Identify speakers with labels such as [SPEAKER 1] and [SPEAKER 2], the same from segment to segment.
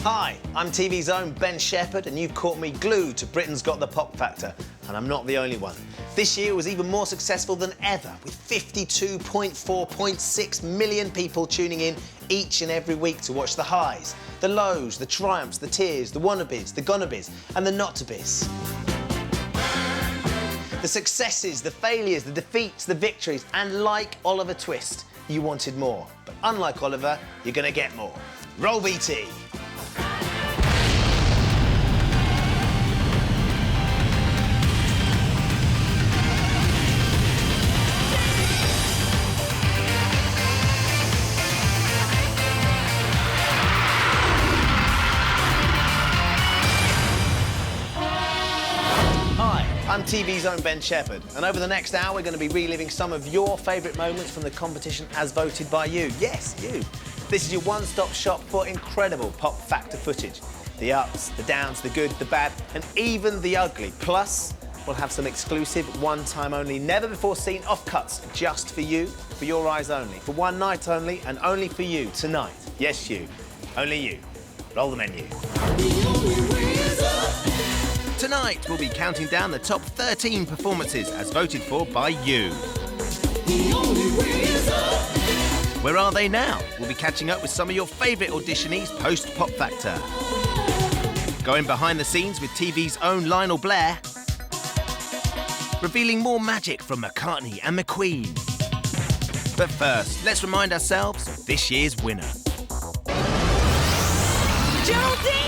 [SPEAKER 1] Hi, I'm TV's own Ben Shepherd, and you've caught me glued to Britain's Got the Pop Factor, and I'm not the only one. This year was even more successful than ever, with 52.6 million people tuning in each and every week to watch the highs, the lows, the triumphs, the tears, the wannabes, the gonnabes, and the not-to-bes. The successes, the failures, the defeats, the victories, and like Oliver Twist, you wanted more. But unlike Oliver, you're gonna get more. Roll BT. I'm TV's own Ben Shepherd, and over the next hour, we're going to be reliving some of your favourite moments from the competition as voted by you. Yes, you. This is your one-stop shop for incredible Pop Factor footage. The ups, the downs, the good, the bad, and even the ugly. Plus, we'll have some exclusive, one-time only, never-before-seen offcuts just for you, for your eyes only, for one night only, and only for you tonight. Yes, you. Only you. Roll the menu. Tonight, we'll be counting down the top 13 performances as voted for by you. Where are they now? We'll be catching up with some of your favourite auditionees post-Pop Factor. Going behind the scenes with TV's own Lionel Blair. Revealing more magic from McCartney and McQueen. But first, let's remind ourselves of this year's winner.
[SPEAKER 2] Geraldine!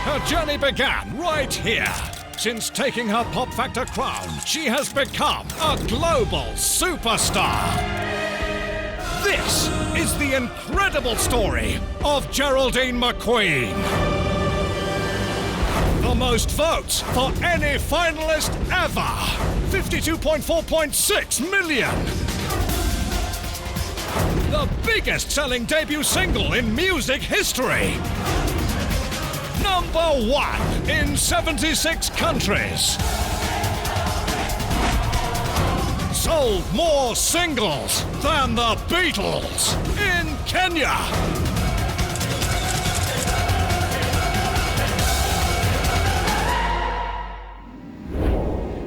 [SPEAKER 3] Her journey began right here. Since taking her Pop Factor crown, she has become a global superstar. This is the incredible story of Geraldine McQueen. The most votes for any finalist ever. 52.6 million. The biggest-selling debut single in music history. Number 1 in 76 countries. Sold more singles than the Beatles in Kenya.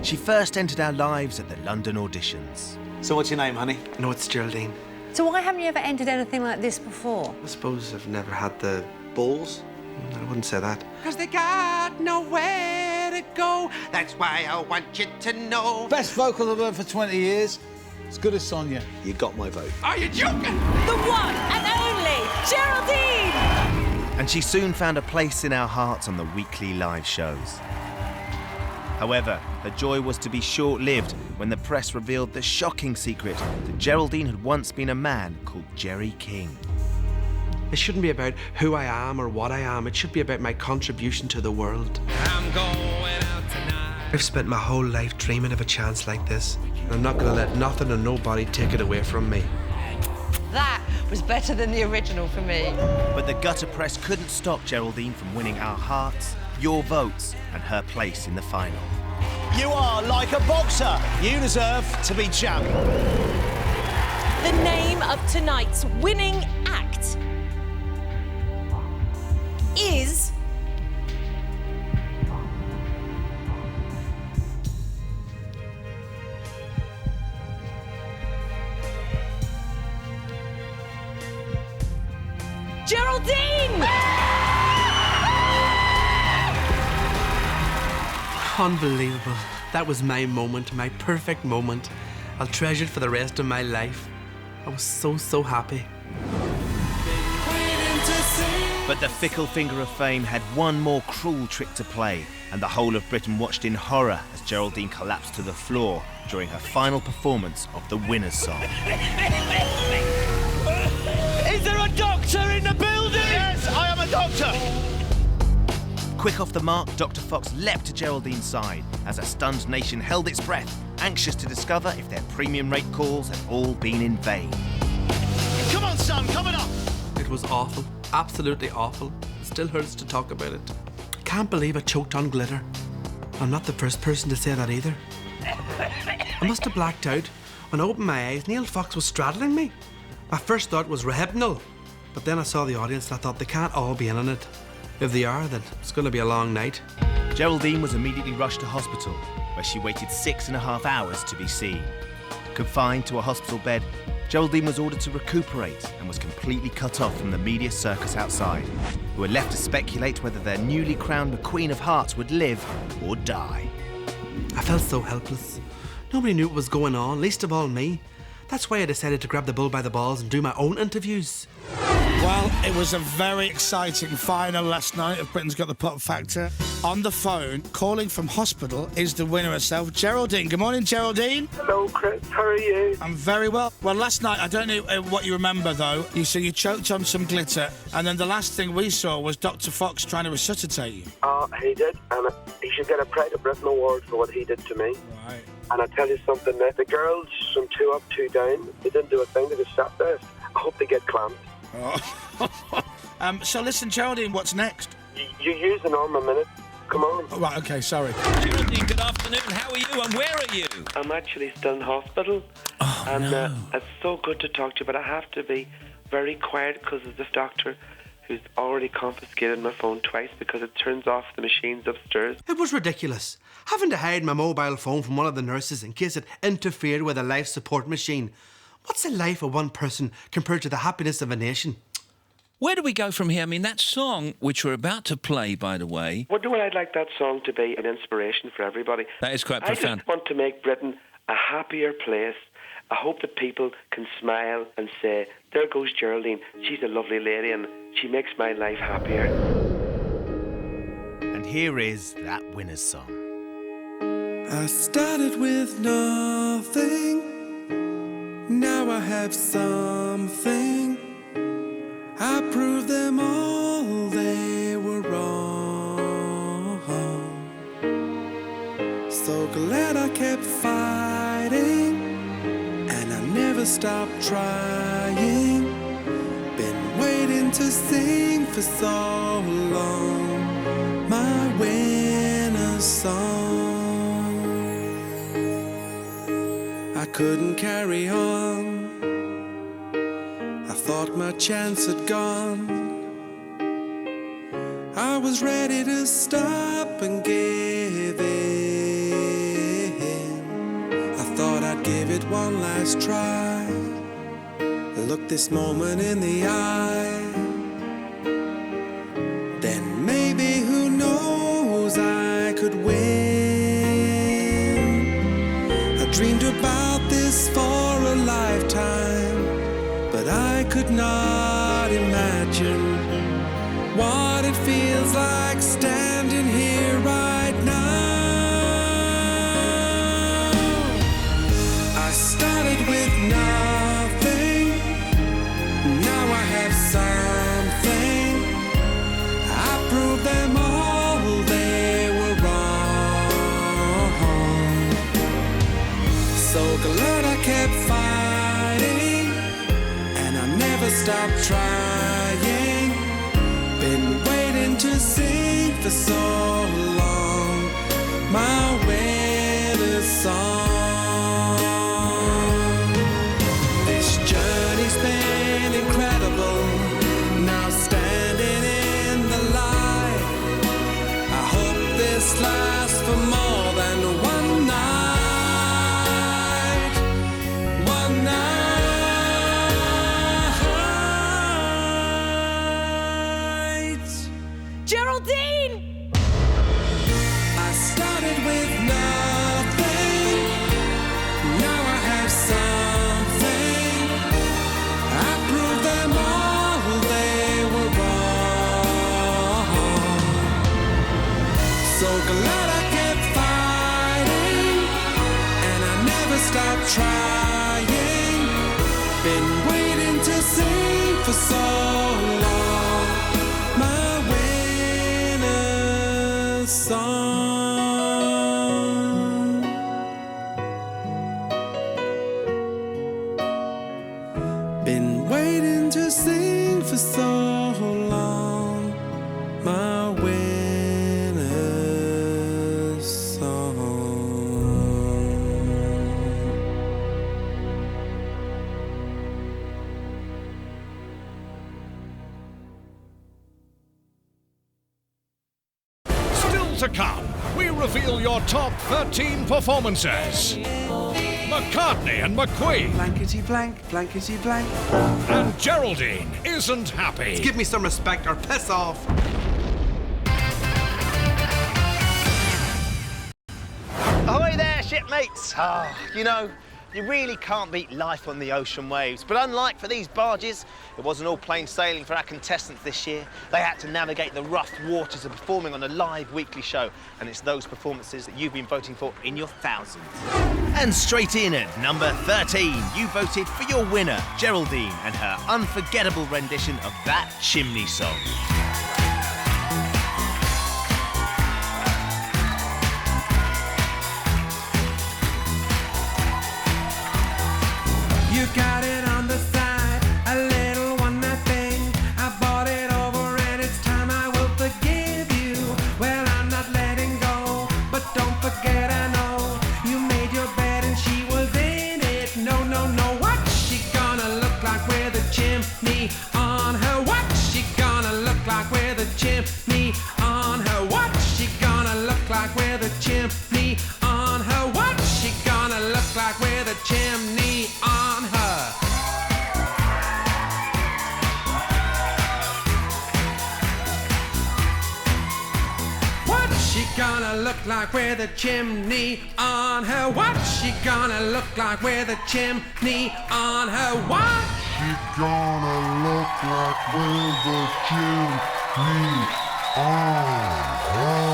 [SPEAKER 1] She first entered our lives at the London auditions.
[SPEAKER 4] So what's your name, honey?
[SPEAKER 5] No, it's Geraldine.
[SPEAKER 2] So why haven't you ever entered anything like this before?
[SPEAKER 5] I suppose I've never had the...
[SPEAKER 4] Balls?
[SPEAKER 5] I wouldn't say that.
[SPEAKER 6] 'Cause they got nowhere to go. That's why I want you to know.
[SPEAKER 7] Best vocal I've heard for 20 years. As good as Sonia.
[SPEAKER 4] You got my vote.
[SPEAKER 6] Are you joking?
[SPEAKER 2] The one and only Geraldine!
[SPEAKER 1] And she soon found a place in our hearts on the weekly live shows. However, her joy was to be short-lived when the press revealed the shocking secret that Geraldine had once been a man called Jerry King.
[SPEAKER 5] It shouldn't be about who I am or what I am. It should be about my contribution to the world.
[SPEAKER 6] I'm going out tonight.
[SPEAKER 5] I've spent my whole life dreaming of a chance like this. And I'm not going to let nothing or nobody take it away from me.
[SPEAKER 2] That was better than the original for me.
[SPEAKER 1] But the gutter press couldn't stop Geraldine from winning our hearts, your votes, and her place in the final.
[SPEAKER 7] You are like a boxer. You deserve to be champion.
[SPEAKER 2] The name of tonight's winning act is... Geraldine!
[SPEAKER 5] Unbelievable. That was my moment, my perfect moment. I'll treasure it for the rest of my life. I was so happy.
[SPEAKER 1] But the fickle finger of fame had one more cruel trick to play, and the whole of Britain watched in horror as Geraldine collapsed to the floor during her final performance of the winner's song.
[SPEAKER 7] Is there a doctor in the building? Yes, I am a doctor.
[SPEAKER 1] Quick off the mark, Dr. Fox leapt to Geraldine's side as a stunned nation held its breath, anxious to discover if their premium rate calls had all been in vain.
[SPEAKER 7] Come on, son, coming up.
[SPEAKER 5] It was awful, absolutely awful. It still hurts to talk about it. I can't believe I choked on glitter. I'm not the first person to say that either. I must have blacked out. When I opened my eyes, Neil Fox was straddling me. My first thought was Rohypnol, but then I saw the audience and I thought they can't all be in on it. If they are, then it's going to be a long night.
[SPEAKER 8] Geraldine was immediately rushed to hospital, where she waited 6.5 hours to be seen. Confined to a hospital bed, Geraldine was ordered to recuperate and was completely cut off from the media circus outside, who were left to speculate whether their newly crowned Queen of Hearts would live or die.
[SPEAKER 5] I felt so helpless. Nobody knew what was going on, least of all me. That's why I decided to grab the bull by the balls and do my own interviews.
[SPEAKER 7] Well, it was a very exciting final last night of Britain's Got the Pop Factor. On the phone, calling from hospital, is the winner herself, Geraldine. Good morning, Geraldine.
[SPEAKER 9] Hello, Chris. How are you?
[SPEAKER 7] I'm very well. Well, last night, I don't know what you remember, though. You said you choked on some glitter, and then the last thing we saw was Dr. Fox trying to resuscitate you.
[SPEAKER 9] He did, and he should get a Pride of Britain award for what he did to me.
[SPEAKER 7] Right.
[SPEAKER 9] And I tell you something, the girls from 2 Up, 2 Down, they didn't do a thing, they just sat there. I hope they get clamped.
[SPEAKER 7] So listen, Geraldine, what's next?
[SPEAKER 9] You use an arm a minute. Come on.
[SPEAKER 7] Oh, right, okay, sorry.
[SPEAKER 10] Geraldine, good afternoon. How are you and where are you?
[SPEAKER 9] I'm actually still in hospital. It's so good to talk to you, but I have to be very quiet because of this doctor who's already confiscated my phone twice because it turns off the machines upstairs.
[SPEAKER 5] It was ridiculous. Having to hide my mobile phone from one of the nurses in case it interfered with a life support machine. What's the life of one person compared to the happiness of a nation?
[SPEAKER 10] Where do we go from here? I mean, that song, which we're about to play, by the way...
[SPEAKER 9] What do I'd like that song to be an inspiration for everybody?
[SPEAKER 10] That is quite profound.
[SPEAKER 9] I just want to make Britain a happier place. I hope that people can smile and say, there goes Geraldine, she's a lovely lady and she makes my life happier.
[SPEAKER 8] And here is that winner's song.
[SPEAKER 11] I started with nothing. Now I have something. I proved them all they were wrong. So glad I kept fighting, and I never stopped trying. Been waiting to sing for so long, my winner's song. I couldn't carry on. I thought my chance had gone. I was ready to stop and give in. I thought I'd give it one last try. Look this moment in the eye. Then maybe, who knows, I could win. I dreamed about this for a lifetime, but I could not imagine what it feels like standing here right now. I started with nothing, now I have something. I proved them all they were wrong. So glad I kept fighting, and I never stopped trying. Been waiting to sing for so long, my winner's song. This journey's been incredible, now standing in the light. I hope this lasts for more than one night. One night.
[SPEAKER 2] Geraldine!
[SPEAKER 11] I started with nothing, now I have something. I proved them all they were wrong. So glad I kept fighting, and I never stopped trying. Been waiting to sing for so long, my winner's song. Been waiting to sing for so long, my winner's song.
[SPEAKER 3] Still to come, we reveal your top 13 performances. McCartney and McQueen.
[SPEAKER 5] Blankety blank, blankety blank.
[SPEAKER 3] And Geraldine isn't happy.
[SPEAKER 5] Give me some respect or piss off.
[SPEAKER 1] Ahoy there, shipmates! You know, you really can't beat life on the ocean waves. But unlike for these barges, it wasn't all plain sailing for our contestants this year. They had to navigate the rough waters of performing on a live weekly show. And it's those performances that you've been voting for in your thousands.
[SPEAKER 8] And straight in at number 13, you voted for your winner, Geraldine, and her unforgettable rendition of That Chimney Song.
[SPEAKER 11] You got it on the side, a little one-night thing. I bought it over and it's time I will forgive you. Well, I'm not letting go, but don't forget I know you made your bed and she was in it. No, no, no, what's she gonna look like with a chimney on her? What's she gonna look like with a chimney on her? What's she gonna look like with a chimney on her? What's she gonna look like with a chimney on her? What's she gonna look like with a chimney on her? What's she gonna look like with a chimney on her? What?
[SPEAKER 12] She gonna look like with a chimney on her.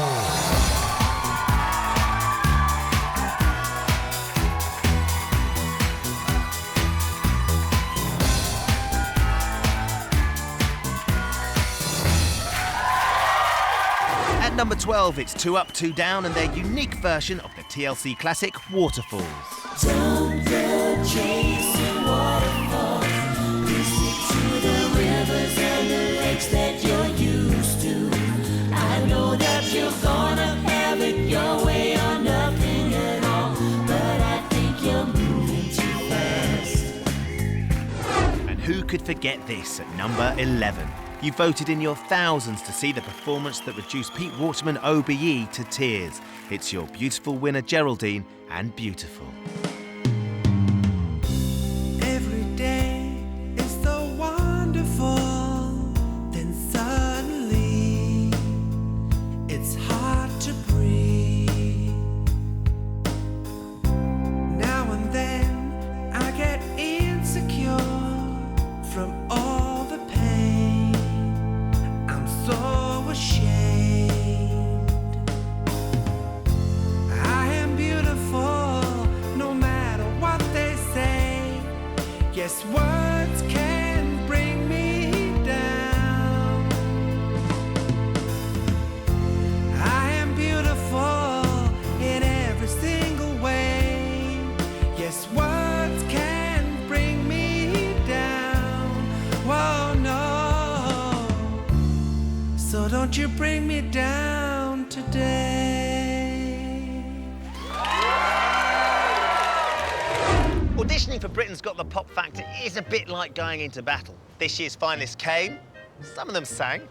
[SPEAKER 8] At number 12, it's Two Up, Two Down and their unique version of the TLC classic Waterfalls.
[SPEAKER 13] Don't go chasing waterfalls. Listen to the rivers and the lakes that you're used to. I know that you're gonna have it your way or nothing at all, but I think you're moving too fast.
[SPEAKER 8] And who could forget this at number 11? You voted in your thousands to see the performance that reduced Pete Waterman OBE to tears. It's your beautiful winner, Geraldine, and Beautiful.
[SPEAKER 11] Every day is so wonderful, then suddenly it's hard to breathe. Now and then I get insecure from all the pain. I'm so ashamed. I am beautiful no matter what they say. Yes, words can bring me down. I am beautiful in every single way. Yes, words can bring me down. Whoa, no. So don't you bring me down today.
[SPEAKER 1] Auditioning for Britain's Got the Pop Factor is a bit like going into battle. This year's finalists came, some of them sang,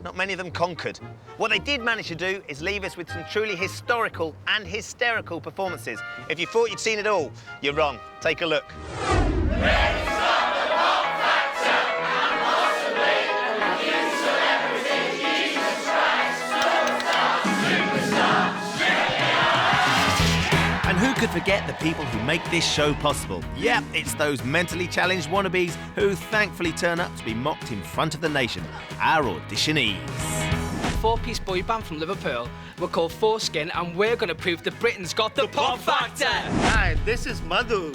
[SPEAKER 1] not many of them conquered. What they did manage to do is leave us with some truly historical and hysterical performances. If you thought you'd seen it all, you're wrong. Take a look.
[SPEAKER 8] And who could forget the people who make this show possible? Yep, it's those mentally challenged wannabes who thankfully turn up to be mocked in front of the nation, our auditionees.
[SPEAKER 14] A four-piece boy band from Liverpool. We're called Foreskin, and we're going to prove that Britain's got the pop factor.
[SPEAKER 15] Hi, this is Madhu.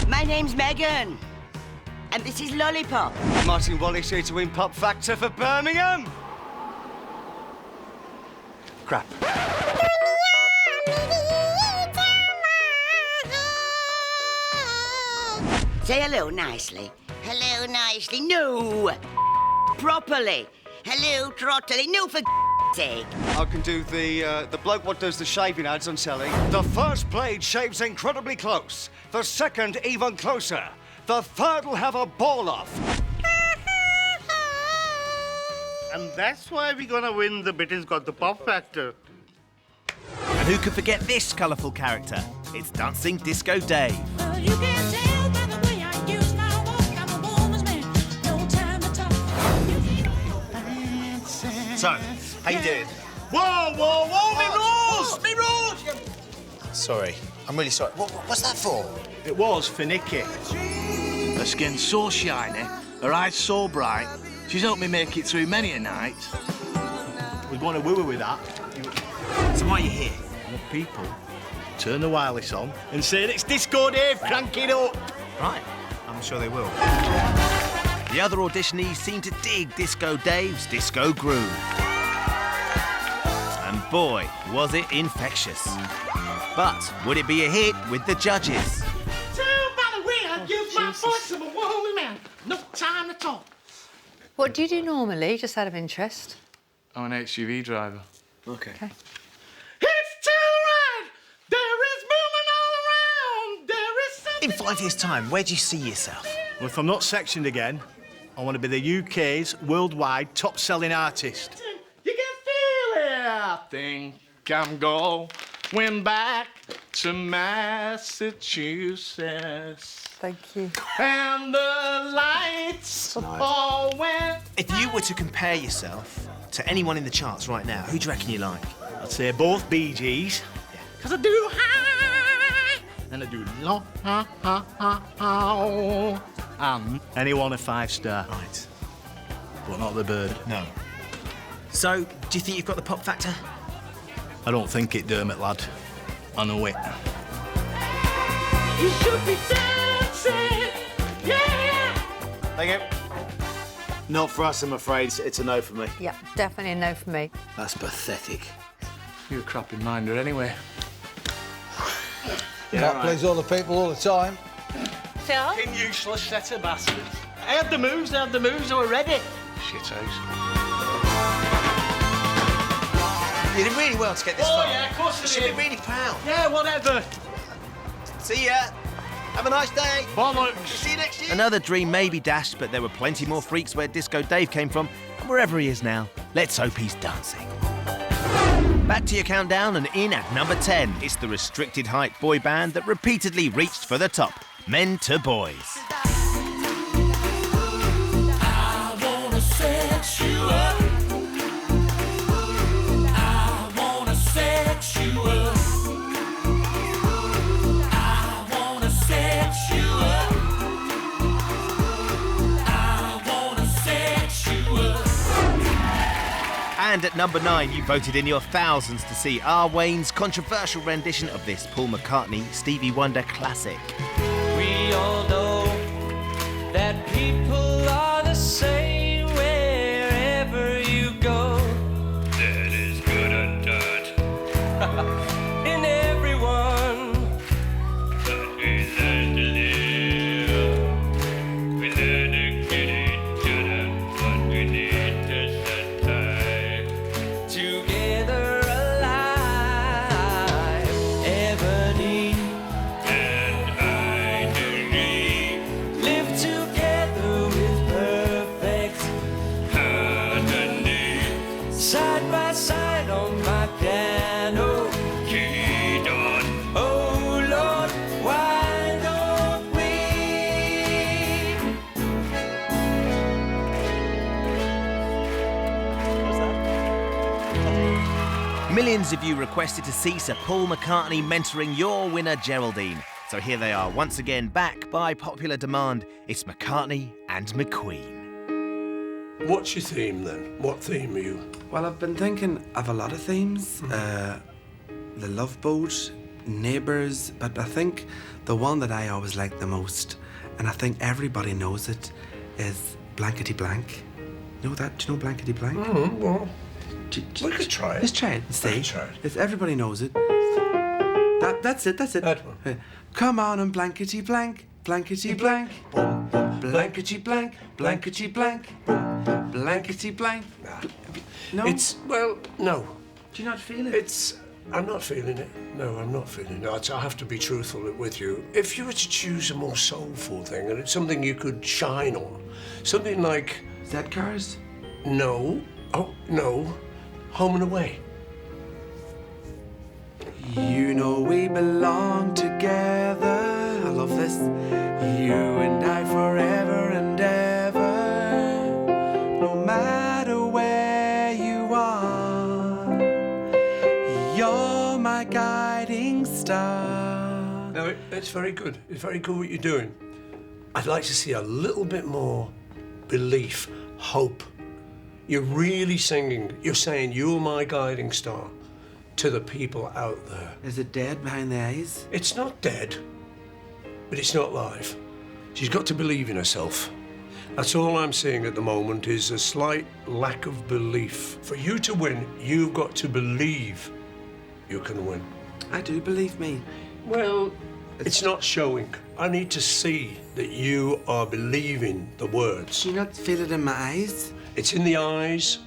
[SPEAKER 16] My name's Megan, and this is Lollipop.
[SPEAKER 15] Martin Wallace here to win Pop Factor for Birmingham. Crap.
[SPEAKER 16] Say hello nicely. Hello nicely. No! Properly. Hello, Trottily. No, for sake.
[SPEAKER 15] I can do the bloke what does the shaving ads on telly. The first blade shaves incredibly close. The second even closer. The third will have a ball off. And that's why we're gonna win the Britain's Got the Pop Factor.
[SPEAKER 8] And who could forget this colourful character? It's Dancing Disco Dave.
[SPEAKER 1] So, how you doing?
[SPEAKER 15] Whoa, whoa, whoa, me rules! Me rules!
[SPEAKER 1] Sorry, I'm really sorry. What's that for?
[SPEAKER 15] It was for Nikki.
[SPEAKER 17] Her skin's so shiny, her eyes so bright, she's helped me make it through many a night.
[SPEAKER 15] We're going to woo her with that.
[SPEAKER 1] So why are you here?
[SPEAKER 15] The people turn the wireless on and say it's Disco Dave, crank it up.
[SPEAKER 8] Right, I'm sure they will. The other auditionees seem to dig Disco Dave's disco groove. And boy, was it infectious. But would it be a hit with the judges?
[SPEAKER 6] Tell by the way I use my voice of a woman. No time to talk.
[SPEAKER 2] What do you do normally, just out of interest?
[SPEAKER 17] I'm an HGV driver.
[SPEAKER 1] Okay.
[SPEAKER 6] It's still right. There is movement all around. There is something.
[SPEAKER 1] In 5 years' time, where do you see yourself?
[SPEAKER 15] Well, if I'm not sectioned again, I want to be the UK's worldwide top-selling artist.
[SPEAKER 6] You can feel it.
[SPEAKER 17] I think I'm going back to Massachusetts.
[SPEAKER 2] Thank you.
[SPEAKER 17] And the lights all went.
[SPEAKER 1] If you were to compare yourself to anyone in the charts right now, who do you reckon you like?
[SPEAKER 15] I'd say both Bee Gees.
[SPEAKER 6] Cause I do high.
[SPEAKER 17] And I do low. And
[SPEAKER 15] Anyone a 5-star.
[SPEAKER 1] Right.
[SPEAKER 15] But not the bird.
[SPEAKER 1] No. So, do you think you've got the pop factor?
[SPEAKER 15] I don't think it, Dermot, lad. I know it.
[SPEAKER 6] You should be dancing. Yeah.
[SPEAKER 1] Thank you. Not for us, I'm afraid. It's a no for me.
[SPEAKER 2] Yeah, definitely a no for me.
[SPEAKER 4] That's pathetic.
[SPEAKER 17] you're a crappy minder anyway.
[SPEAKER 18] Can't please all the people all the time.
[SPEAKER 2] Phil?
[SPEAKER 14] Fucking useless set of bastards. I had the moves already.
[SPEAKER 17] Shithouse.
[SPEAKER 1] You did really well to get this far.
[SPEAKER 14] Oh, yeah, of course
[SPEAKER 1] You should be really proud.
[SPEAKER 14] Yeah, whatever.
[SPEAKER 1] See ya. Have a nice day.
[SPEAKER 14] Bye,
[SPEAKER 1] See you next year.
[SPEAKER 8] Another dream may be dashed, but there were plenty more freaks where Disco Dave came from, and wherever he is now, let's hope he's dancing. Back to your countdown, and in at number 10, it's the restricted height boy band that repeatedly reached for the top, Men to Boys.
[SPEAKER 13] I wanna sex you up. I wanna sex you up. I wanna sex you up. I wanna sex you up.
[SPEAKER 8] And at number 9, you voted in your thousands to see R. Wayne's controversial rendition of this Paul McCartney Stevie Wonder classic.
[SPEAKER 13] We all know that people are the same wherever you go. That is good and dirt. In everyone. But we learn to live. We learn to get each other, but we need to set tight. Together alive. Ebony and live together with perfect harmony. Side by side on my piano. Keyed on. Oh Lord, why don't we?
[SPEAKER 8] Millions of you requested to see Sir Paul McCartney mentoring your winner, Geraldine. So here they are, once again back by popular demand. It's McCartney and McQueen.
[SPEAKER 19] What's your theme then? What theme are you?
[SPEAKER 5] Well, I've been thinking of a lot of themes. The Love Boat, Neighbours, but I think the one that I always like the most, and I think everybody knows it, is Blankety Blank. You know that? Do you know Blankety Blank?
[SPEAKER 19] Well, we could try it.
[SPEAKER 5] Let's try it and see. If everybody knows it. That's it.
[SPEAKER 19] That one.
[SPEAKER 5] Come on and blankety blank, blankety blank, blankety blank, blankety blank, blankety blank. No.
[SPEAKER 19] No.
[SPEAKER 5] Do you not feel it?
[SPEAKER 19] I'm not feeling it. No, I'm not feeling it. I have to be truthful with you. If you were to choose a more soulful thing, and it's something you could shine on, something like
[SPEAKER 5] Z Cars?
[SPEAKER 19] No, Oh, no. Home and Away.
[SPEAKER 5] You know we belong together. I love this. You and I forever and ever. No matter where you are, you're my guiding star.
[SPEAKER 19] No, it's very good. It's very good what you're doing. I'd like to see a little bit more belief, hope. You're really singing. You're saying, you're my guiding star to the people out there.
[SPEAKER 5] Is it dead behind the eyes?
[SPEAKER 19] It's not dead, but it's not live. She's got to believe in herself. That's all I'm seeing at the moment is a slight lack of belief. For you to win, you've got to believe you can win.
[SPEAKER 5] I do believe me.
[SPEAKER 19] Well, it's not showing. I need to see that you are believing the words.
[SPEAKER 5] Do you not feel it in my eyes?
[SPEAKER 19] It's in the eyes,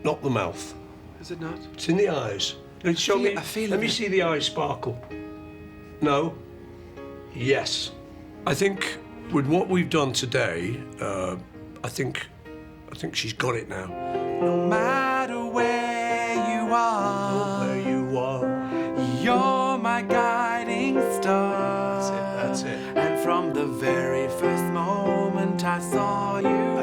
[SPEAKER 19] not the mouth.
[SPEAKER 5] Is it not?
[SPEAKER 19] It's in the eyes. Show me.
[SPEAKER 5] I feel
[SPEAKER 19] Let
[SPEAKER 5] it.
[SPEAKER 19] me see the eyes sparkle. No. Yes. I think with what we've done today, I think she's got it now.
[SPEAKER 5] No matter where you are, you're my guiding star.
[SPEAKER 19] That's it.
[SPEAKER 5] And from the very first moment I saw you,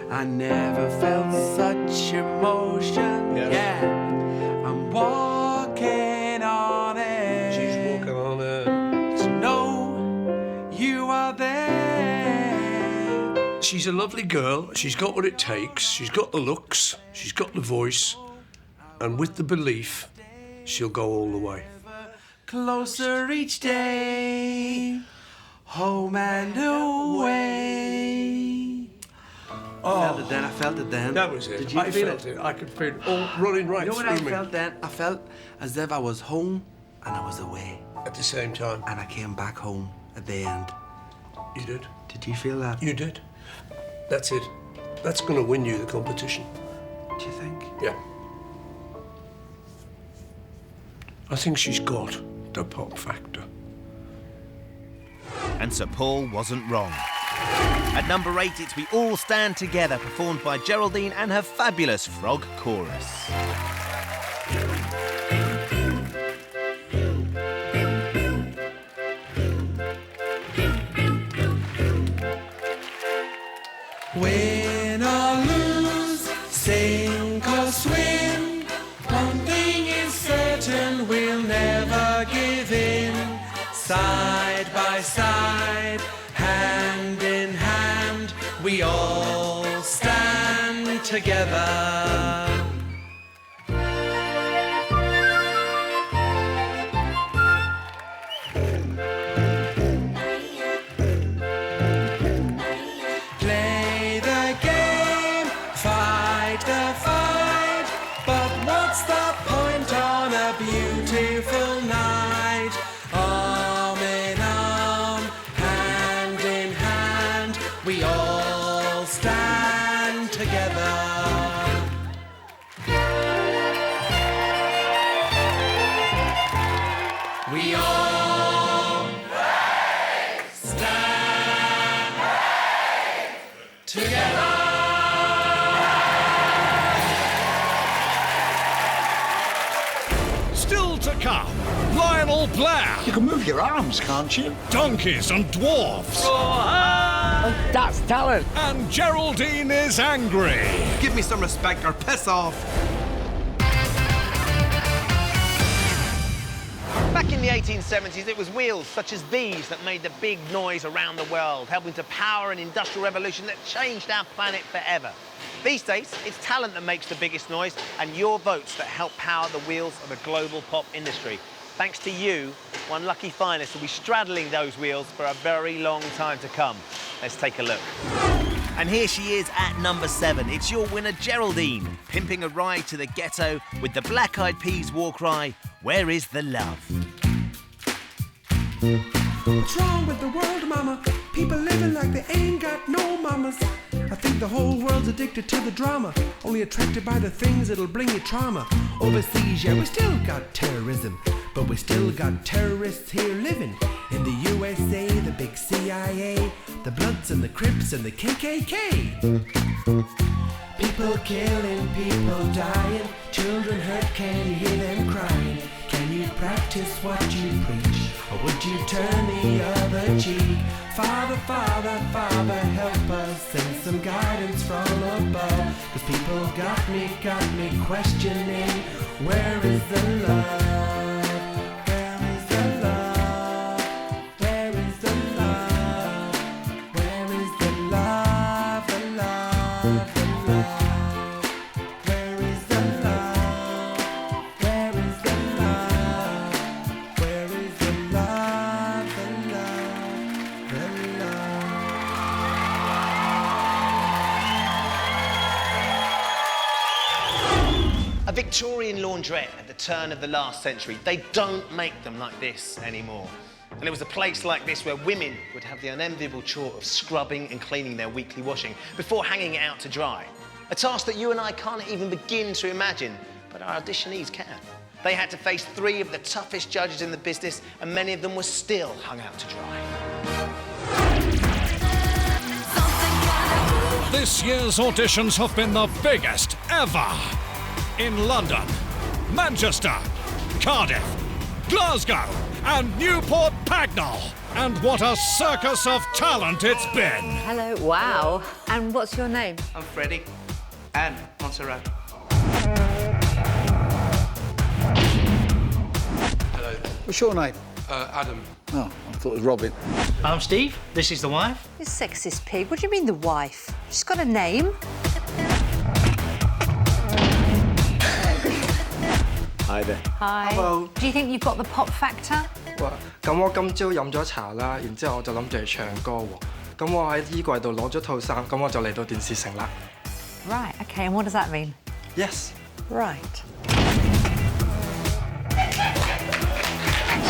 [SPEAKER 5] I never felt such emotion.
[SPEAKER 19] Yes.
[SPEAKER 5] Yeah, I'm walking on it.
[SPEAKER 19] She's walking on it.
[SPEAKER 5] To know you are there.
[SPEAKER 19] She's a lovely girl. She's got what it takes. She's got the looks. She's got the voice. And with the belief, she'll go all the way.
[SPEAKER 5] Closer each day, home and away.
[SPEAKER 19] Oh.
[SPEAKER 5] I felt it then.
[SPEAKER 19] That was it.
[SPEAKER 5] Did you feel
[SPEAKER 19] felt it? I could feel it all running right
[SPEAKER 5] You know
[SPEAKER 19] through
[SPEAKER 5] what I
[SPEAKER 19] me.
[SPEAKER 5] felt then? I felt as if I was home and I was away.
[SPEAKER 19] At the same time.
[SPEAKER 5] And I came back home at the end.
[SPEAKER 19] You did.
[SPEAKER 5] Did you feel that?
[SPEAKER 19] You did. That's it. That's going to win you the competition.
[SPEAKER 5] Do you think?
[SPEAKER 19] Yeah. I think she's got the pop factor.
[SPEAKER 8] And Sir Paul wasn't wrong. At number 8, it's We All Stand Together, performed by Geraldine and her fabulous Frog Chorus.
[SPEAKER 11] Win or lose, sink or swim, one thing is certain, we'll never give in. Side by side, hand in hand, we all stand together. Play the game, fight the fight, but what's the point on a beautiful night? Arm in arm, hand in hand, we all stand together. We all stand together.
[SPEAKER 3] Still to come, Lionel Blair.
[SPEAKER 18] You can move your arms, can't you?
[SPEAKER 3] Donkeys and dwarfs.
[SPEAKER 18] That's talent.
[SPEAKER 3] And Geraldine is angry.
[SPEAKER 5] Give me some respect or piss off.
[SPEAKER 1] Back in the 1870s, it was wheels such as these that made the big noise around the world, helping to power an industrial revolution that changed our planet forever. These days, it's talent that makes the biggest noise and your votes that help power the wheels of a global pop industry. Thanks to you, one lucky finalist will be straddling those wheels for a very long time to come. Let's take a look.
[SPEAKER 8] And here she is at number 7. It's your winner, Geraldine, pimping a ride to the ghetto with the Black Eyed Peas war cry, "Where is the love?"
[SPEAKER 11] What's wrong with the world, mama? People living like they ain't got no mamas. I think the whole world's addicted to the drama, only attracted by the things that'll bring you trauma. Overseas, yeah, we still got terrorism, but we still got terrorists here living. In the USA, the big CIA, the Bloods and the Crips and the KKK. People killing, people dying, children hurt, can you hear them crying? Can you practice what you preach, or would you turn the other cheek? Father, Father, Father, help us, send some guidance from above. 'Cause people got me questioning, where is the love? Where is the love? Where is the love? Where is the love, the love, the love? Where is the love? Where is the love? Where is the love, the love, the love?
[SPEAKER 1] A Victorian laundrette at the turn of the last century. They don't make them like this anymore. And it was a place like this where women would have the unenviable chore of scrubbing and cleaning their weekly washing before hanging it out to dry. A task that you and I can't even begin to imagine, but our auditionees can. They had to face 3 of the toughest judges in the business, and many of them were still hung out to dry.
[SPEAKER 3] This year's auditions have been the biggest ever. In London, Manchester, Cardiff, Glasgow, and Newport Pagnell. And what a circus of talent it's been.
[SPEAKER 20] Hello, wow. And what's your name?
[SPEAKER 14] I'm Freddie. And Montserrat.
[SPEAKER 4] Hello. What's your name?
[SPEAKER 19] Adam.
[SPEAKER 4] Oh, I thought it was Robin.
[SPEAKER 18] I'm Steve. This is the wife.
[SPEAKER 20] You sexist pig. What do you mean, the wife? She's got a name.
[SPEAKER 4] Hi there.
[SPEAKER 20] Hi.
[SPEAKER 14] Hello.
[SPEAKER 20] Do you think you've got the pop factor?
[SPEAKER 14] 咁我今朝飲咗茶啦，然之後我就諗住嚟唱歌喎。咁我喺衣櫃度攞咗套衫，咁我就嚟到電視城啦。
[SPEAKER 20] Right, OK, and what does that mean?
[SPEAKER 14] Yes.
[SPEAKER 20] Right.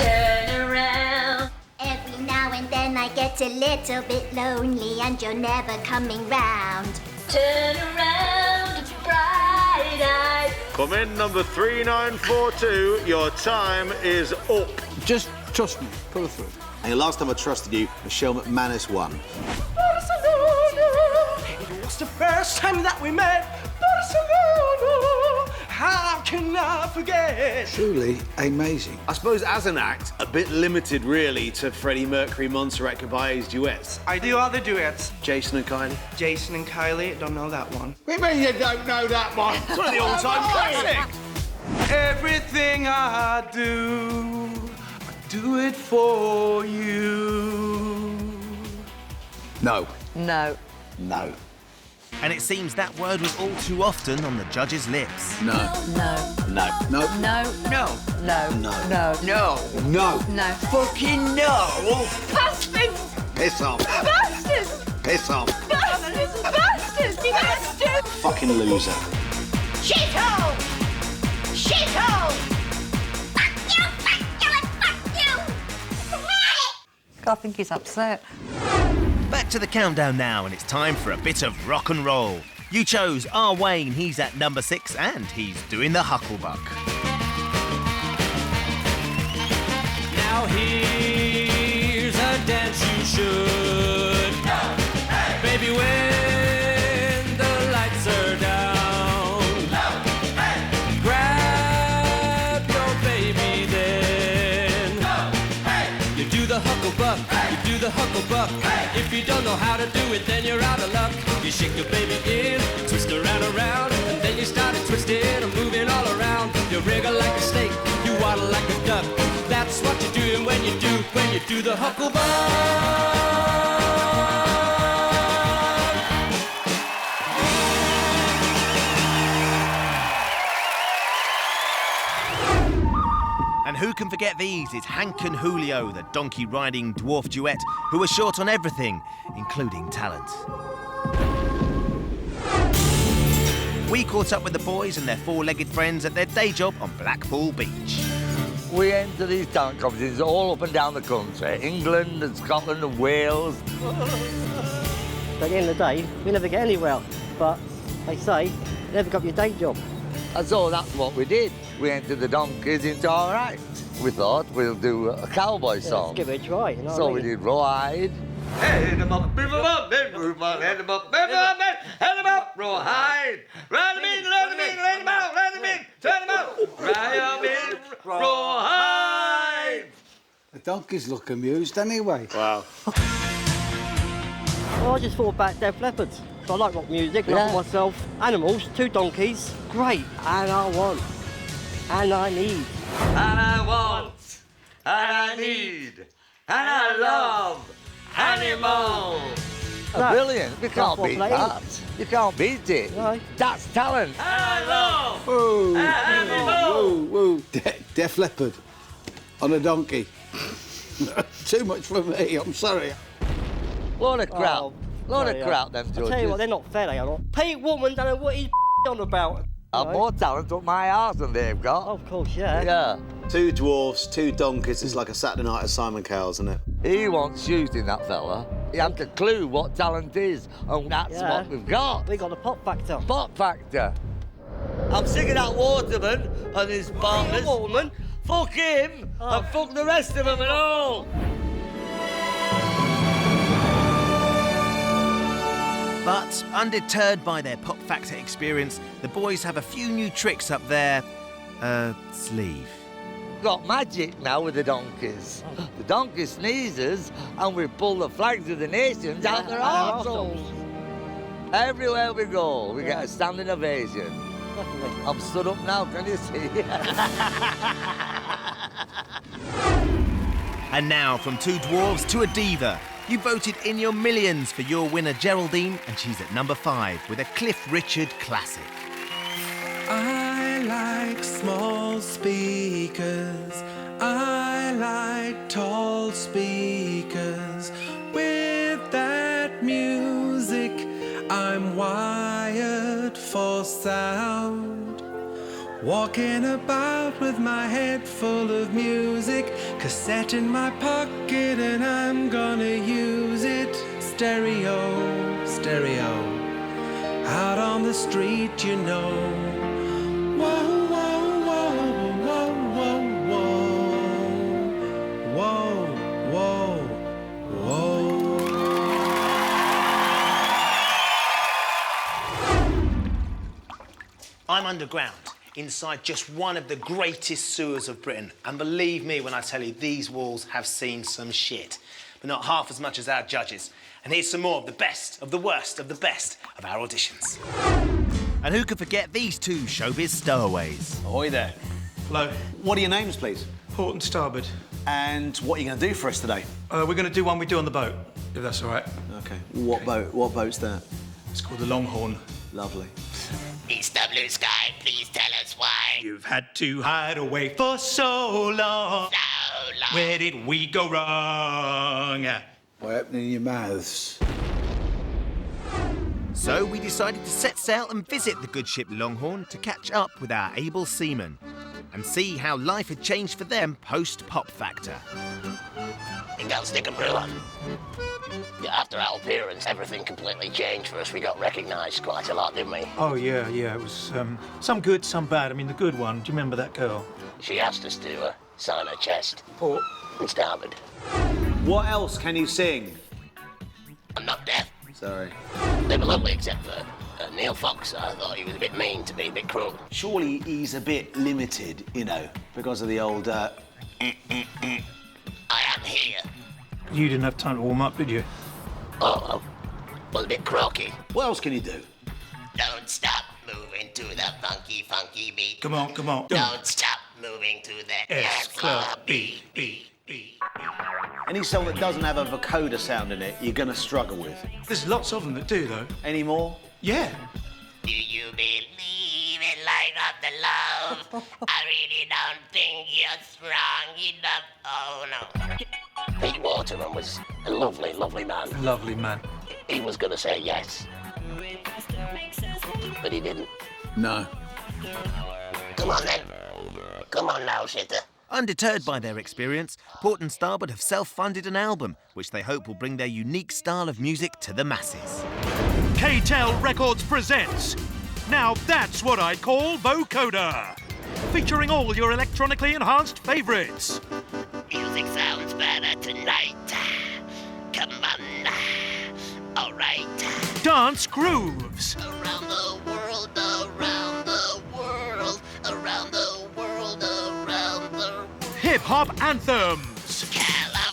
[SPEAKER 13] Turn around. Every now and then I get a little bit lonely and you're never coming round. Turn around, bright-eyed.
[SPEAKER 21] Come in, number 3942. Your time is up.
[SPEAKER 4] Just trust me. Pull through. And the last time I trusted you, Michelle McManus won.
[SPEAKER 11] It was the first time that we met. Barcelona, how can I forget?
[SPEAKER 4] Truly amazing.
[SPEAKER 21] I suppose as an act, a bit limited really to Freddie Mercury, Montserrat Caballé's duets.
[SPEAKER 14] I do other duets.
[SPEAKER 21] Jason and Kylie.
[SPEAKER 14] Jason and Kylie, don't know that one.
[SPEAKER 21] What do you mean you don't know that one? It's one of the all-time classics.
[SPEAKER 11] Everything I do it for you.
[SPEAKER 4] No.
[SPEAKER 20] No.
[SPEAKER 4] No.
[SPEAKER 8] And it seems that word was all too often on the judges' lips.
[SPEAKER 4] No.
[SPEAKER 20] No.
[SPEAKER 4] No. No.
[SPEAKER 20] No.
[SPEAKER 16] No.
[SPEAKER 20] No.
[SPEAKER 4] No.
[SPEAKER 20] No.
[SPEAKER 16] No.
[SPEAKER 4] No.
[SPEAKER 20] No.
[SPEAKER 16] Fucking no.
[SPEAKER 20] Bastards!
[SPEAKER 4] Piss off.
[SPEAKER 20] Bastards!
[SPEAKER 4] Piss off.
[SPEAKER 20] Bastards! Bastards! Bastards!
[SPEAKER 4] Fucking loser.
[SPEAKER 13] Shithole! Shithole! Fuck you, and fuck you!
[SPEAKER 20] I think he's upset.
[SPEAKER 8] Back to the countdown now, and it's time for a bit of rock and roll. You chose R. Wayne, he's at number 6, and he's doing the Hucklebuck.
[SPEAKER 11] Now here's a dance you should. Baby, when the lights are down, grab your baby then. You do the Hucklebuck, you do the Hucklebuck. If you don't know how to do it, then you're out of luck. You shake your baby in, twist her around, and then you start to twist it and moving all around. You wriggle like a snake, you waddle like a duck. That's what you're doing when you do the Hucklebuck.
[SPEAKER 8] And who can forget these? It's Hank and Julio, the donkey-riding dwarf duet, who were short on everything, including talent. We caught up with the boys and their four-legged friends at their day job on Blackpool Beach.
[SPEAKER 18] We enter these talent competitions all up and down the country, England and Scotland and Wales.
[SPEAKER 22] At the end of the day, we never get anywhere. But they say, you never got your day job.
[SPEAKER 18] And so that's what we did. We entered the donkeys into our act. We thought we'll do a cowboy song.
[SPEAKER 22] Let's give it a try, you know
[SPEAKER 18] So
[SPEAKER 22] what I
[SPEAKER 18] we
[SPEAKER 22] mean?
[SPEAKER 18] did Rawhide.
[SPEAKER 11] Head 'em up, move 'em up, then move on, head 'em up, move 'em up, head 'em up, Rawhide.
[SPEAKER 7] donkeys look amused anyway.
[SPEAKER 21] Wow.
[SPEAKER 22] Well, I just thought about Def Leppard. So I like rock music, love it myself. Animals, 2 donkeys, great. And I want, and I need.
[SPEAKER 18] And I want, and I need, and I love animals. Brilliant. You can't beat that. You can't beat it.
[SPEAKER 22] No.
[SPEAKER 18] That's talent. And I love
[SPEAKER 7] Whoa,
[SPEAKER 18] animals.
[SPEAKER 7] whoa, whoa. Def Leppard on a donkey. Too much for me, I'm sorry.
[SPEAKER 18] Load of crap.
[SPEAKER 22] Oh,
[SPEAKER 18] Load of
[SPEAKER 22] yeah.
[SPEAKER 18] crap, them judges.
[SPEAKER 22] I tell you what, they're not fair, they are not. Pete Woolman don't know what he's on about.
[SPEAKER 18] I've more talent up my arse than they've got.
[SPEAKER 22] Of course, yeah.
[SPEAKER 18] Yeah.
[SPEAKER 4] 2 dwarfs, 2 donkeys. It's like a Saturday night at Simon Cowell's, isn't it?
[SPEAKER 18] He wants shooting, that fella. He hasn't a clue what talent is, and that's what we've got.
[SPEAKER 22] We got the pop factor.
[SPEAKER 18] Pop factor. I'm sick of that Waterman and his partners.
[SPEAKER 22] Waterman?
[SPEAKER 18] Fuck him and fuck the rest of them and all.
[SPEAKER 8] But undeterred by their Pop Factor experience, the boys have a few new tricks up their sleeve.
[SPEAKER 18] Got magic now with the donkeys. The donkey sneezes and we pull the flags of the nations out their arseholes. Everywhere we go, we get a standing ovation. I'm stood up now, can you see?
[SPEAKER 8] And now, from 2 dwarves to a diva, you voted in your millions for your winner Geraldine, and she's at number 5 with a Cliff Richard classic.
[SPEAKER 11] I like small speakers. I like tall speakers. With that music, I'm wired for sound. Walking about with my head full of music, cassette in my pocket and I'm gonna use it. Stereo, stereo, out on the street, you know. Whoa, whoa, whoa, whoa, whoa, whoa, whoa, whoa, whoa.
[SPEAKER 1] I'm underground, inside just one of the greatest sewers of Britain. And believe me when I tell you, these walls have seen some shit. But not half as much as our judges. And here's some more of the best, of the worst, of the best of our auditions.
[SPEAKER 8] And who could forget these 2 showbiz stowaways?
[SPEAKER 4] Ahoy there.
[SPEAKER 19] Hello.
[SPEAKER 4] What are your names, please?
[SPEAKER 19] Port and starboard.
[SPEAKER 4] And what are you going to do for us today?
[SPEAKER 19] We're going to do one we do on the boat, if that's all right.
[SPEAKER 4] OK. What boat? What boat's that?
[SPEAKER 19] It's called the Longhorn.
[SPEAKER 4] Lovely.
[SPEAKER 10] It's the blue sky, please tell us why.
[SPEAKER 19] You've had to hide away for so long.
[SPEAKER 10] So long.
[SPEAKER 19] Where did we go wrong?
[SPEAKER 7] What happened in your mouths?
[SPEAKER 8] So we decided to set sail and visit the good ship Longhorn to catch up with our able seamen and see how life had changed for them post-Pop Factor.
[SPEAKER 10] You got stick and brew on. Yeah, after our appearance, everything completely changed for us. We got recognised quite a lot, didn't we?
[SPEAKER 23] Oh, yeah. It was some good, some bad. I mean, the good one, do you remember that girl?
[SPEAKER 10] She asked us to sign her chest.
[SPEAKER 23] Port.
[SPEAKER 10] And starboard.
[SPEAKER 4] What else can you sing?
[SPEAKER 10] I'm not deaf.
[SPEAKER 4] Sorry.
[SPEAKER 10] They were lovely, except for Neil Fox. I thought he was a bit mean to be a bit cruel.
[SPEAKER 4] Surely he's a bit limited, you know, because of the old...
[SPEAKER 10] I am here.
[SPEAKER 23] You didn't have time to warm up, did you?
[SPEAKER 10] Oh, well, a bit croaky.
[SPEAKER 4] What else can you do?
[SPEAKER 10] Don't stop moving to the funky, funky beat.
[SPEAKER 23] Come on.
[SPEAKER 10] Don't stop moving to the S-Club beat.
[SPEAKER 4] Any song that doesn't have a vocoder sound in it, you're going to struggle with.
[SPEAKER 23] There's lots of them that do, though.
[SPEAKER 4] Any more?
[SPEAKER 23] Yeah.
[SPEAKER 10] Do you believe in light of the love? I really don't think you're strong enough. Oh, no. Pete Waterman was a lovely, lovely man.
[SPEAKER 23] Lovely man.
[SPEAKER 10] He was going to say yes. But he didn't.
[SPEAKER 4] No.
[SPEAKER 10] Come on, then. Come on now, shitter.
[SPEAKER 8] Undeterred by their experience, Port and Starboard have self-funded an album, which they hope will bring their unique style of music to the masses.
[SPEAKER 3] K-Tel Records presents Now That's What I'd Call Vocoder, featuring all your electronically enhanced favourites.
[SPEAKER 10] Music sounds better tonight. Come on. All right.
[SPEAKER 3] Dance grooves.
[SPEAKER 10] Around the world, around the world, around the world, around the world.
[SPEAKER 3] Hip-hop anthems.
[SPEAKER 10] California.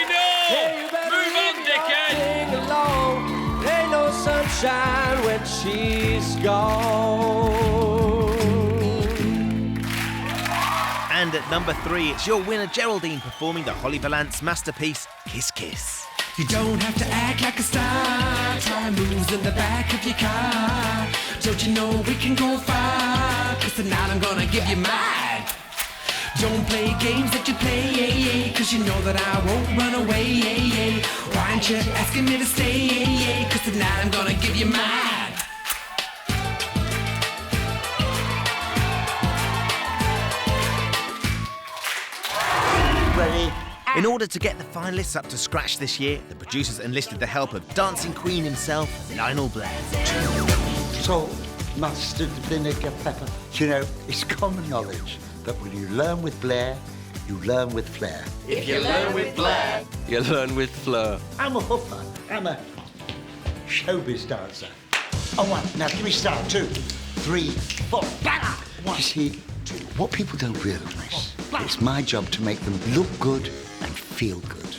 [SPEAKER 3] know!
[SPEAKER 11] Hey, you better
[SPEAKER 3] Move on,
[SPEAKER 11] leave
[SPEAKER 3] dickhead!
[SPEAKER 11] your thing alone. Ain't no sunshine when she's gone.
[SPEAKER 8] And at number 3, it's your winner Geraldine performing the Holly Valance masterpiece, Kiss Kiss.
[SPEAKER 11] You don't have to act like a star. Try moves in the back of your car. Don't you know we can go far? 'Cause tonight I'm gonna give you mine. Don't play games that you play, 'cause you know that I won't run away. Why aren't you asking me to stay? 'Cause tonight I'm gonna give you mine.
[SPEAKER 8] Ready? In order to get the finalists up to scratch this year, the producers enlisted the help of dancing queen himself, Lionel Blair.
[SPEAKER 9] Salt, mustard, vinegar, pepper. You know, it's common knowledge that when you learn with Blair, you learn with flair.
[SPEAKER 11] If you learn with Blair,
[SPEAKER 9] you learn with fleur. I'm a hoofer. I'm a showbiz dancer. Oh, one. Now give me start. 2, 3, 4. Bang! You see, what people don't realise, it's my job to make them look good and feel good.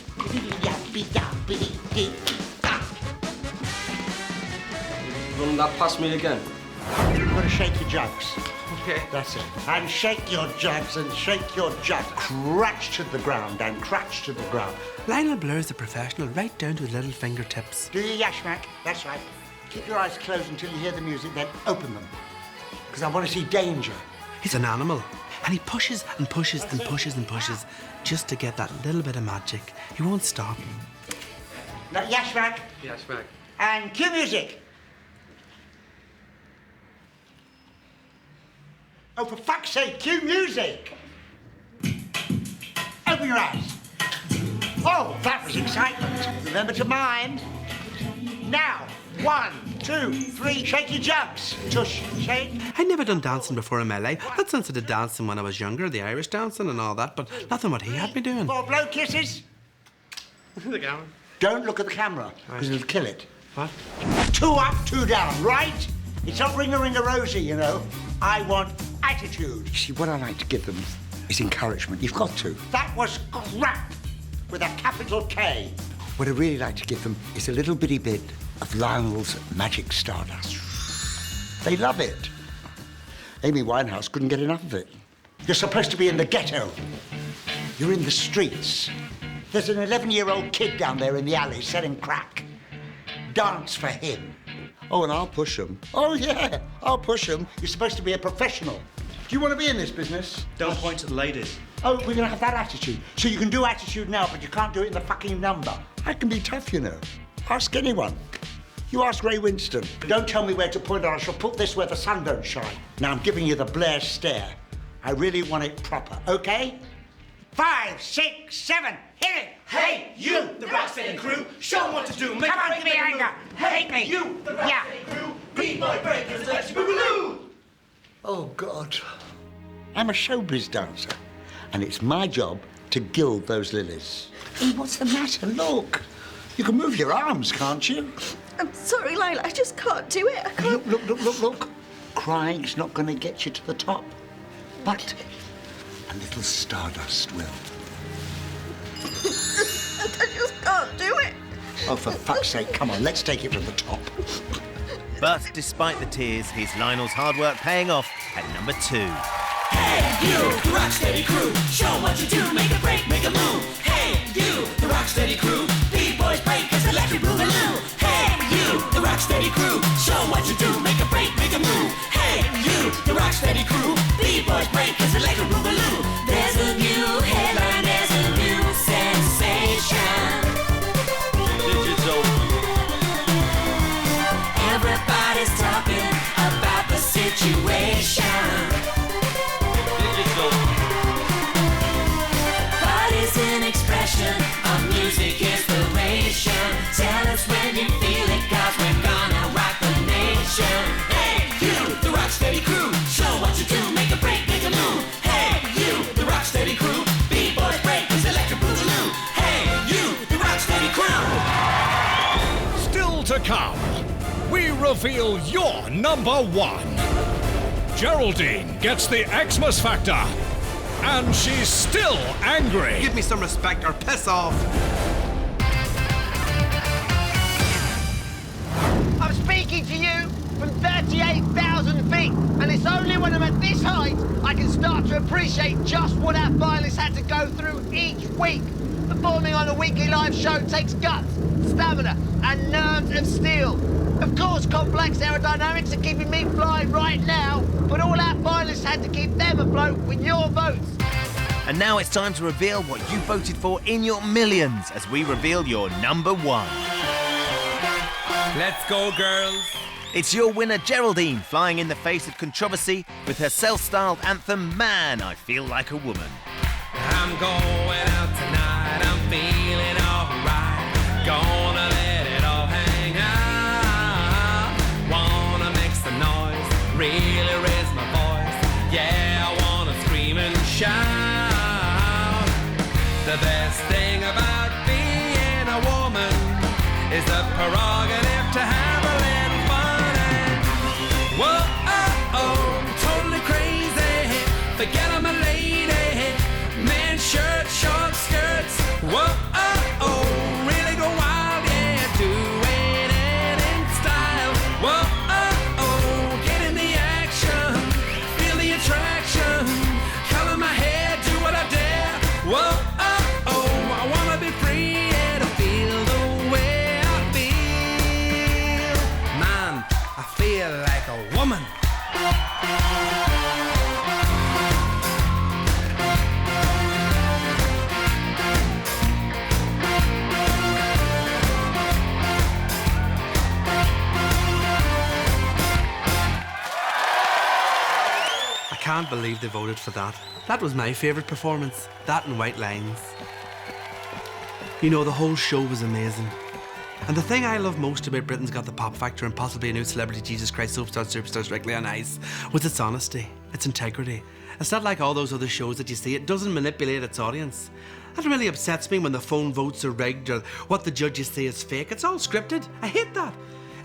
[SPEAKER 14] Run that past me again.
[SPEAKER 9] You've got to shake your jugs.
[SPEAKER 14] Okay.
[SPEAKER 9] That's it. And shake your jugs and shake your jugs. Crouch to the ground and crouch to the ground.
[SPEAKER 5] Lionel Blair's a professional, right down to his little fingertips.
[SPEAKER 9] Do your yashmak. That's right. Keep your eyes closed until you hear the music, then open them. Because I want to see danger.
[SPEAKER 5] He's an animal, and he pushes and pushes and pushes and pushes just to get that little bit of magic. He won't stop.
[SPEAKER 9] Now, yashmak.
[SPEAKER 14] Yashmak.
[SPEAKER 9] And cue music. Oh, for fuck's sake, cue music! Open your eyes. Oh, that was excitement. Remember to mind. Now, 1, 2, 3, shake your jugs. Tush, shake.
[SPEAKER 5] I'd never done dancing before in my life. That sense of the dancing when I was younger, the Irish dancing and all that, but nothing what he had me doing.
[SPEAKER 9] 4 blow kisses. Don't look at the camera, because it'll kill it.
[SPEAKER 5] What?
[SPEAKER 9] 2 up, 2 down, right? It's not ring-a-ring-a-rosy, you know. I want attitude. You see, what I like to give them is encouragement. You've got to. That was crap with a capital K. What I really like to give them is a little bitty bit of Lionel's magic stardust. They love it. Amy Winehouse couldn't get enough of it. You're supposed to be in the ghetto. You're in the streets. There's an 11-year-old kid down there in the alley selling crack. Dance for him. Oh, and I'll push him. Oh, yeah, I'll push him. You're supposed to be a professional. Do you want to be in this business?
[SPEAKER 21] Don't point to the ladies.
[SPEAKER 9] Oh, we're going to have that attitude. So you can do attitude now, but you can't do it in the fucking number. I can be tough, you know. Ask anyone. You ask Ray Winston. Don't tell me where to point, or I shall put this where the sun don't shine. Now, I'm giving you the Blair stare. I really want it proper, OK? 5, 6, 7, hit it!
[SPEAKER 11] Hey, you, the Rocksteady crew, show 'em what to do. Make
[SPEAKER 9] Come on, give me anger. Hate me.
[SPEAKER 11] You, the Rocksteady crew, beat my breakers, let you boogaloo.
[SPEAKER 9] Oh, God. I'm a showbiz dancer. And it's my job to gild those lilies. Hey, what's the matter? Look. You can move your arms, can't you?
[SPEAKER 6] I'm sorry, Layla, I just can't do it. I can't.
[SPEAKER 9] Look. Crying's not going to get you to the top. But a little stardust will.
[SPEAKER 6] I just can't do it.
[SPEAKER 9] Oh, for fuck's sake, come on, let's take it to the top.
[SPEAKER 8] But despite the tears, here's Lionel's hard work paying off at number 2.
[SPEAKER 13] Hey, you, the Rocksteady crew. Show what you do, make a break, make a move. Hey, you, the Rocksteady crew. B-boys break as electric boogaloo. Hey, you, the Rocksteady crew. Show what you do, make a break, make a move. Hey, you, the Rocksteady crew. B-boys break as electric boogaloo. There's a new headline, there's a new sensation.
[SPEAKER 17] Digital.
[SPEAKER 13] Everybody's talking about the situation. Body's an expression of music inspiration. Tell us when you feel it, cause we're gonna rock the nation. Hey, you, the Rocksteady crew. Show what you do, make a break, make a move. Hey, you, the Rocksteady crew. B-boys break is electric boogaloo. Hey, you, the Rocksteady crew.
[SPEAKER 3] Still to come, we reveal your number 1. Geraldine gets the Xmas factor. And she's still angry.
[SPEAKER 5] Give me some respect or piss off.
[SPEAKER 1] I'm speaking to you from 38,000 feet, and it's only when I'm at this height I can start to appreciate just what our finalists had to go through each week. Performing on a weekly live show takes guts, stamina, and nerves of steel. Of course, complex aerodynamics are keeping me flying right now, but all our finalists had to keep them afloat with your votes.
[SPEAKER 8] And now it's time to reveal what you voted for in your millions as we reveal your number 1.
[SPEAKER 12] Let's go, girls.
[SPEAKER 8] It's your winner, Geraldine, flying in the face of controversy with her self-styled anthem, Man, I Feel Like a Woman.
[SPEAKER 12] I'm going out tonight, I'm feeling alright. Gonna let it all hang out. Wanna mix the noise, really raise my voice. Yeah, I wanna scream and shout. The best thing about being a woman is the prerogative to have a little fun and whoa, totally crazy. Forget I'm a lady. Man shirt, short skirts. Whoa, really go wild, yeah. Doing it in style. Whoa, get in the action. Feel the attraction. Color my hair, do what I dare. Whoa. I wanna be free and to feel the way I feel. Man, I feel like a woman.
[SPEAKER 5] I can't believe they voted for that. That was my favourite performance. That and White Lines. You know, the whole show was amazing. And the thing I love most about Britain's Got the Pop Factor and possibly a new Celebrity Jesus Christ Soapstar Superstar Strictly on Ice was its honesty, its integrity. It's not like all those other shows that you see. It doesn't manipulate its audience. That really upsets me when the phone votes are rigged or what the judges say is fake. It's all scripted. I hate that.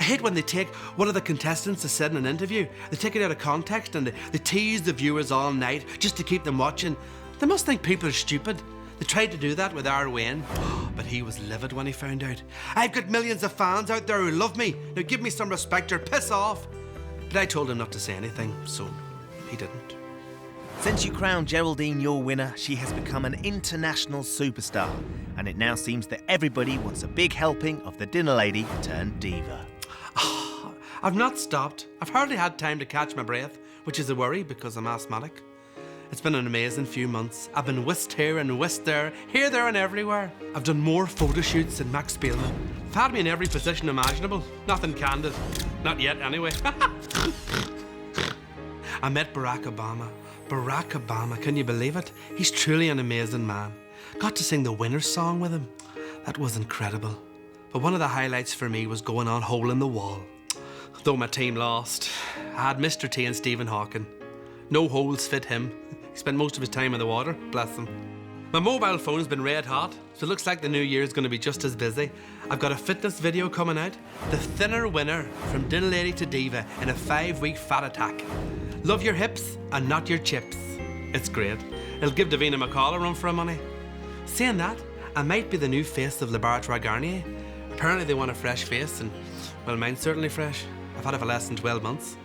[SPEAKER 5] I hate when they take one of the contestants to sit in an interview, they take it out of context and they tease the viewers all night just to keep them watching. They must think people are stupid. They tried to do that with R. Wayne, but he was livid when he found out. I've got millions of fans out there who love me. Now give me some respect or piss off. But I told him not to say anything, so he didn't.
[SPEAKER 8] Since you crowned Geraldine your winner, she has become an international superstar. And it now seems that everybody wants a big helping of the dinner lady turned diva.
[SPEAKER 5] I've not stopped. I've hardly had time to catch my breath, which is a worry because I'm asthmatic. It's been an amazing few months. I've been whisked here and whisked there, here, there and everywhere. I've done more photo shoots than Max Spielman. I've had me in every position imaginable. Nothing candid. Not yet, anyway. I met Barack Obama. Barack Obama, can you believe it? He's truly an amazing man. Got to sing the winner's song with him. That was incredible. But one of the highlights for me was going on Hole in the Wall. Though my team lost, I had Mr. T and Stephen Hawking. No holes fit him. He spent most of his time in the water, bless him. My mobile phone has been red hot, so it looks like the new year is going to be just as busy. I've got a fitness video coming out. The thinner winner from Dinner Lady to Diva in a 5-week fat attack. Love your hips and not your chips. It's great. It'll give Davina McCall a run for her money. Saying that, I might be the new face of Laboratory Garnier. Apparently they want a fresh face, and well, mine's certainly fresh. I've had it for less than 12 months.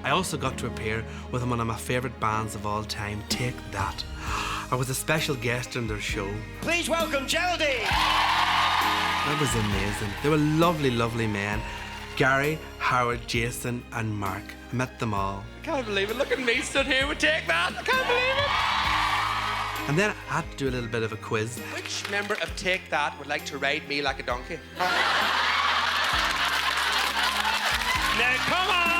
[SPEAKER 5] I also got to appear with one of my favourite bands of all time, Take That. I was a special guest on their show.
[SPEAKER 2] Please welcome Geraldine!
[SPEAKER 5] That was amazing. They were lovely, lovely men. Gary, Howard, Jason and Mark. I met them all.
[SPEAKER 2] I can't believe it. Look at me stood here with Take That. I can't believe it.
[SPEAKER 5] And then I had to do a little bit of a quiz.
[SPEAKER 2] Which member of Take That would like to ride me like a donkey? Now, come on!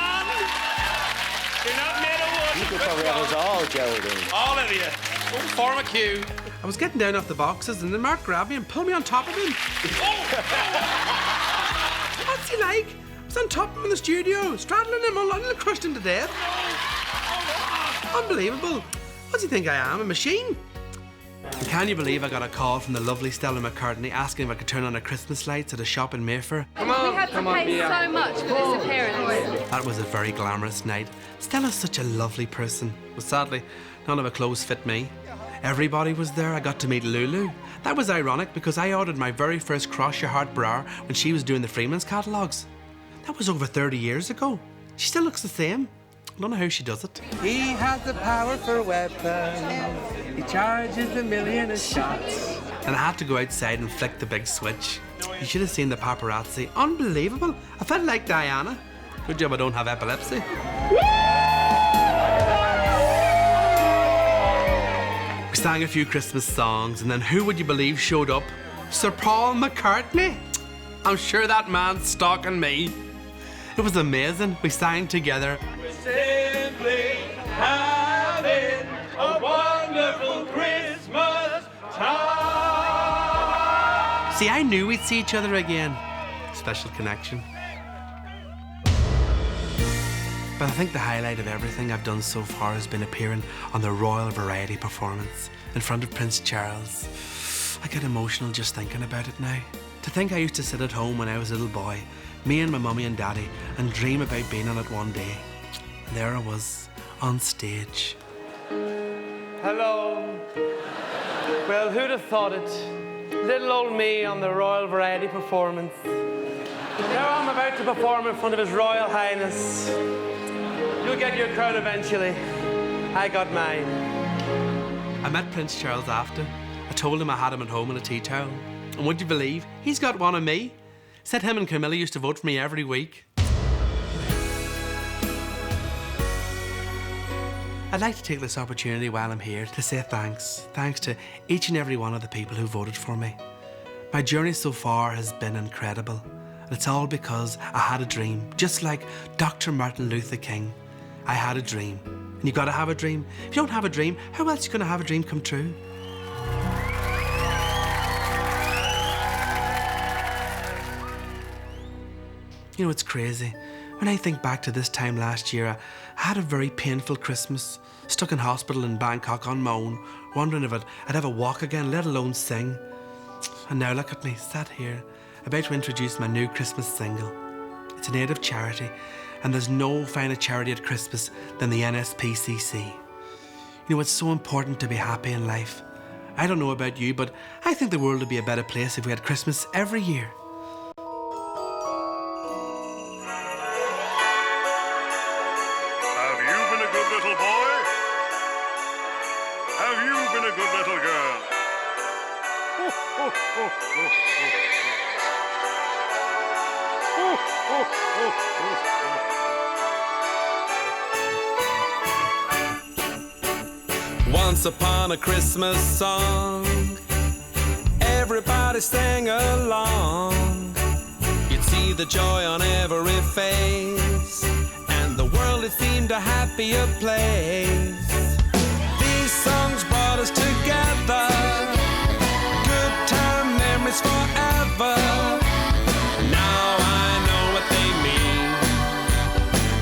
[SPEAKER 2] You're not made of wood.
[SPEAKER 21] You could probably have us all, Geraldine.
[SPEAKER 2] All of you. Don't form a queue.
[SPEAKER 5] I was getting down off the boxes and then Mark grabbed me and pulled me on top of him. What's he like? I was on top of him in the studio, straddling him, I nearly crushed him to death. Unbelievable. What does he think I am, a machine? And can you believe I got a call from the lovely Stella McCartney asking if I could turn on her Christmas lights at a shop in Mayfair?
[SPEAKER 15] We had to pay so much for this appearance.
[SPEAKER 5] That was a very glamorous night. Stella's such a lovely person, but sadly, none of her clothes fit me. Everybody was there. I got to meet Lulu. That was ironic because I ordered my very first Cross Your Heart bra when she was doing the Freeman's catalogues. That was over 30 years ago. She still looks the same. I don't know how she does it.
[SPEAKER 12] He has the power for weapons. He charges a million a shot.
[SPEAKER 5] And I had to go outside and flick the big switch. You should have seen the paparazzi. Unbelievable. I felt like Diana. Good job I don't have epilepsy. We sang a few Christmas songs, and then who would you believe showed up? Sir Paul McCartney. I'm sure that man's stalking me. It was amazing. We sang together.
[SPEAKER 12] We're simply having a wonderful Christmas time.
[SPEAKER 5] See, I knew we'd see each other again. Special connection. But I think the highlight of everything I've done so far has been appearing on the Royal Variety performance in front of Prince Charles. I get emotional just thinking about it now. To think I used to sit at home when I was a little boy, me and my mummy and daddy, and dream about being on it one day. And there I was, on stage.
[SPEAKER 16] Hello. Well, who'd have thought it? Little old me on the Royal Variety performance. Now I'm about to perform in front of His Royal Highness. You'll get your crown eventually. I got mine.
[SPEAKER 5] I met Prince Charles after. I told him I had him at home in a tea towel. And would you believe, he's got one of me. Said him and Camilla used to vote for me every week. I'd like to take this opportunity while I'm here to say thanks. Thanks to each and every one of the people who voted for me. My journey so far has been incredible. And it's all because I had a dream, just like Dr. Martin Luther King. I had a dream. And you gotta have a dream. If you don't have a dream, how else are you gonna have a dream come true? You know, it's crazy. When I think back to this time last year, I had a very painful Christmas, stuck in hospital in Bangkok on my own, wondering if I'd ever walk again, let alone sing. And now look at me, sat here, about to introduce my new Christmas single. It's an aid of charity, and there's no finer charity at Christmas than the NSPCC. You know, it's so important to be happy in life. I don't know about you, but I think the world would be a better place if we had Christmas every year.
[SPEAKER 24] Have you been a good little boy? Have you been a good little girl? Ho, ho, ho, ho, ho. Ho, ho, ho, ho, ho.
[SPEAKER 12] Once upon a Christmas song, everybody sang along. You'd see the joy on every face, and the world it seemed a happier place. These songs brought us together, good time memories forever. Now I know what they mean,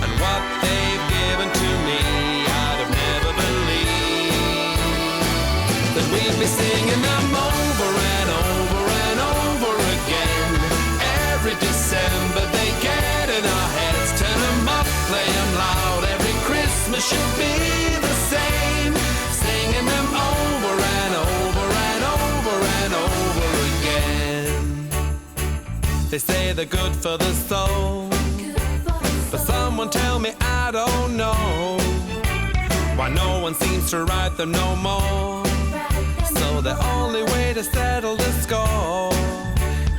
[SPEAKER 12] and what they've given to me I'd have never believed. We'll be singing them over and over and over again. Every December they get in our heads. Turn them up, play them loud. Every Christmas should be the same. Singing them over and over and over and over again. They say they're good for the soul, but someone tell me I don't know why no one seems to write them no more. So the only way to settle the score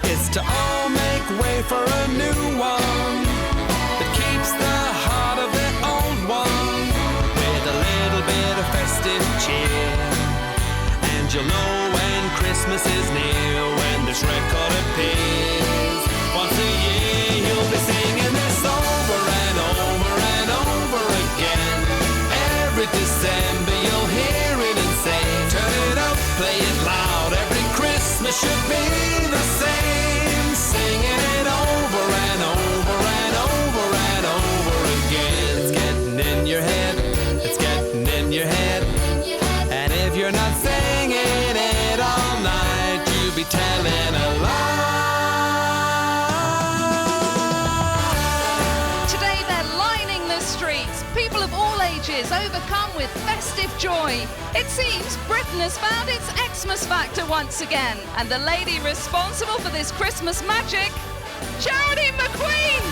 [SPEAKER 12] is to all make way for a new one that keeps the heart of the old one with a little bit of festive cheer. And you'll know when Christmas is near when this record appears. Once a year you'll be singing this over and over and over again. Every December you'll hear it and say, turn it up, play it loud. Every Christmas should be the same. Singing it over and over and over and over again. It's getting in your head, it's getting in your head. And if you're not singing it all night, you'll be telling a lie.
[SPEAKER 18] Today they're lining the streets. People of all ages overcome with festive joy. It seems Britain has found its Xmas factor once again. And the lady responsible for this Christmas magic, Geraldine McQueen!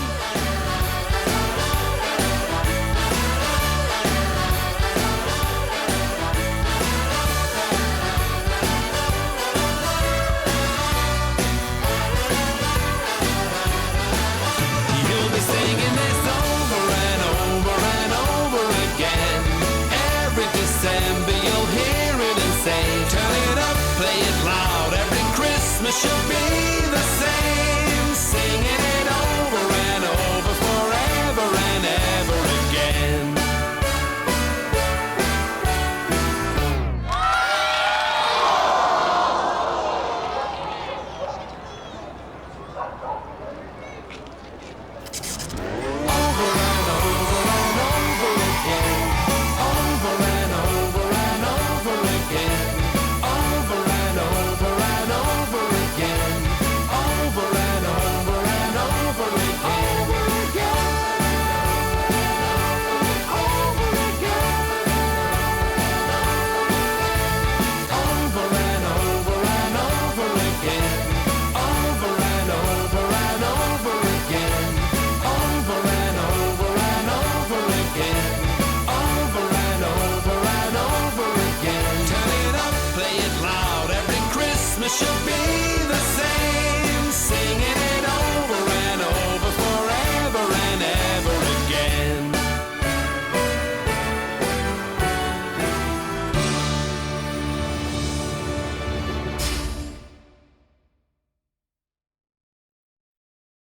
[SPEAKER 12] You'll be singing this over and over and over again. Every December you'll hear it and say, turn it up, play it loud. Every Christmas should be the same. Singing it over and over forever and ever again. Should be the same, singing